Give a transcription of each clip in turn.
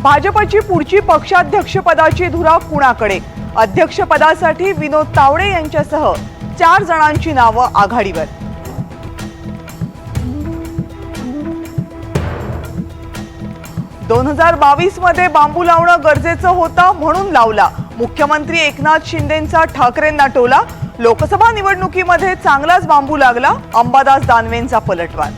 भाजपची पुढची पक्षाध्यक्षपदाची धुरा कुणाकडे? अध्यक्षपदासाठी विनोद तावडे यांच्यासह 4 जणांची नावं आघाडीवर. ...2022 मध्ये बांबू लावणं गरजेचं होतं म्हणून लावला. मुख्यमंत्री एकनाथ शिंदेंचा ठाकरेंना टोला. लोकसभा निवडणुकीमध्ये चांगलाच बांबू लागला. अंबादास दानवेंचा पलटवार.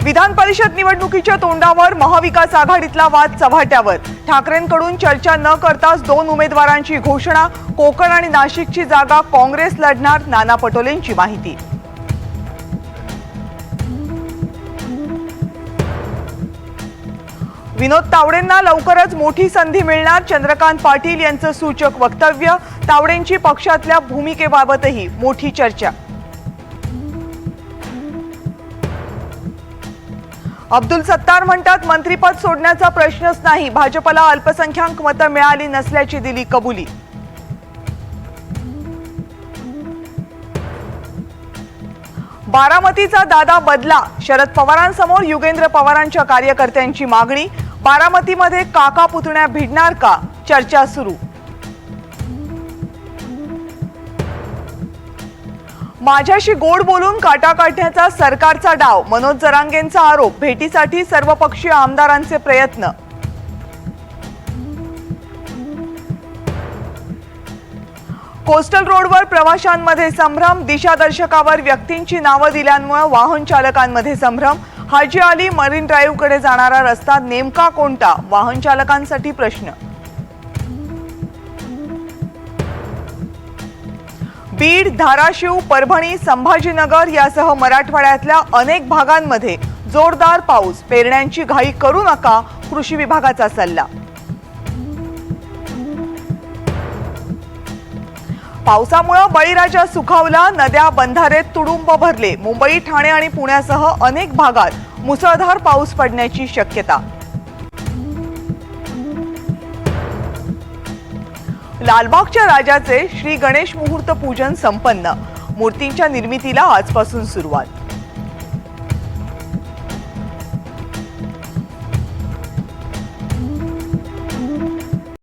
विधान परिषद निवडणुकीच्या तोंडावर महाविकास आघाडीतला वाद चव्हाट्यावर. ठाकरेंकडून चर्चा न करताच 2 उमेदवारांची घोषणा. कोकण आणि नाशिकची जागा काँग्रेस लढणार, नाना पटोलेंची माहिती. विनोद तावडेंना लवकरच मोठी संधी मिळणार, चंद्रकांत पाटील यांचं सूचक वक्तव्य. तावडेंची पक्षातल्या भूमिकेबाबतही मोठी चर्चा. अब्दुल सत्तार म्हणतात, मंत्रिपद सोडण्याचा प्रश्नच नाही. भाजपला अल्पसंख्याक मतं मिळाली नसल्याची दिली कबुली. बारामतीचा दादा बदला. शरद पवारांसमोर युगेंद्र पवारांच्या कार्यकर्त्यांची मागणी. बारामतीमध्ये काका पुतण्या भिडणार का? चर्चा सुरू. माझ्याशी गोड बोलून काटा काढण्याचा सरकारचा डाव. मनोज जरांगेंचा आरोप. भेटीसाठी सर्वपक्षीय आमदारांचे प्रयत्न. कोस्टल रोडवर प्रवाशांमध्ये संभ्रम. दिशादर्शकावर व्यक्तींची नावं दिल्यामुळे वाहन चालकांमध्ये संभ्रम. हाजी अली मरीन ड्राईव्हकडे जाणारा रस्ता नेमका कोणता? वाहन चालकांसाठी प्रश्न. बीड, धाराशिव, परभणी, संभाजीनगर यासह मराठवाड्यातल्या अनेक भागांमध्ये जोरदार पाऊस. पेरण्यांची घाई करू नका, कृषी विभागाचा सल्ला. पावसामुळे बळीराजा सुखावला. नद्या बंधारे तुडुंब भरले. मुंबई, ठाणे आणि पुण्यासह अनेक भागात मुसळधार पाऊस पडण्याची शक्यता. लालबागच्या राजाचे श्री गणेश मुहूर्त पूजन संपन्न. मूर्तींच्या निर्मितीला आजपासून सुरुवात.